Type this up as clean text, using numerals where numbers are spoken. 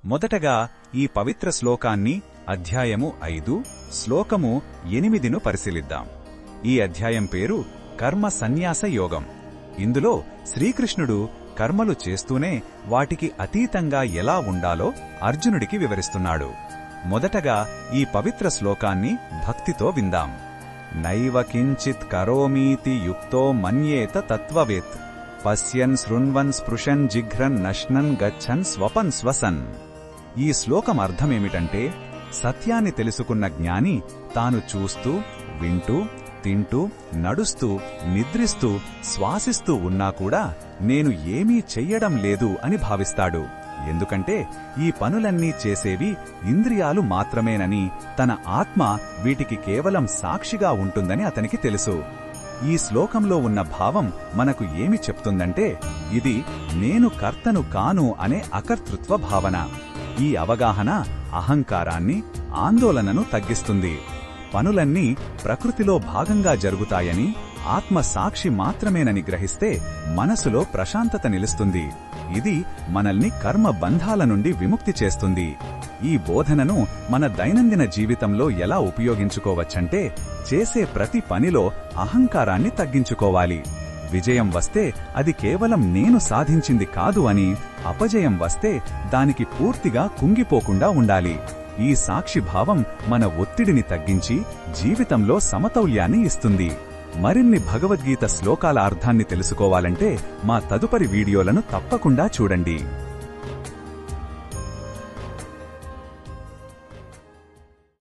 మొదటగా ఈ పవిత్ర శ్లోకాన్ని అధ్యాయము 5 శ్లోకము 8ను పరిశీలిద్దాం. ఈ అధ్యాయం పేరు కర్మ సన్యాస యోగం. ఇందులో శ్రీకృష్ణుడు కర్మలు చేస్తూనే వాటికి అతీతంగా ఎలా ఉండాలో అర్జునుడికి వివరిస్తున్నాడు. మొదటగా ఈ పవిత్ర శ్లోకాన్ని భక్తితో విందాం. నైవ కించిత్ కరోమీతి యుక్తో మన్యేత తత్వవేత్ పశ్యన్ శృణ్వన్ స్పృశన్ జిఘ్రన్ నశ్నన్ గచ్చన్ స్వపన్ శ్వసన్. ఈ శ్లోకం అర్థమేమిటంటే, సత్యాన్ని తెలుసుకున్న జ్ఞాని తాను చూస్తూ, వింటూ, తింటూ, నడుస్తూ, నిద్రిస్తూ, శ్వాసిస్తూ ఉన్నా కూడా నేను ఏమీ చెయ్యడం లేదు అని భావిస్తాడు. ఎందుకంటే ఈ పనులన్నీ చేసేవి ఇంద్రియాలు మాత్రమేనని, తన ఆత్మ వీటికి కేవలం సాక్షిగా ఉంటుందని అతనికి తెలుసు. ఈ శ్లోకంలో ఉన్న భావం మనకు ఏమి చెప్తుందంటే, ఇది నేను కర్తను కాను అనే అకర్తృత్వ భావన. ఈ అవగాహన అహంకారాన్ని, ఆందోళనను తగ్గిస్తుంది. పనులన్నీ ప్రకృతిలో భాగంగా జరుగుతాయని, ఆత్మ సాక్షి మాత్రమేనని గ్రహిస్తే మనసులో ప్రశాంతత నిలుస్తుంది. ఇది మనల్ని కర్మ బంధాల నుండి విముక్తి చేస్తుంది. ఈ బోధనను మన దైనందిన జీవితంలో ఎలా ఉపయోగించుకోవచ్చంటే, చేసే ప్రతి పనిలో అహంకారాన్ని తగ్గించుకోవాలి. విజయం వస్తే అది కేవలం నేను సాధించింది కాదు అని, అపజయం వస్తే దానికి పూర్తిగా కుంగిపోకుండా ఉండాలి. ఈ సాక్షిభావం మన ఒత్తిడిని తగ్గించి జీవితంలో సమతౌల్యాన్ని ఇస్తుంది. మరిన్ని భగవద్గీత శ్లోకాల అర్థాన్ని తెలుసుకోవాలంటే మా తదుపరి వీడియోలను తప్పకుండా చూడండి.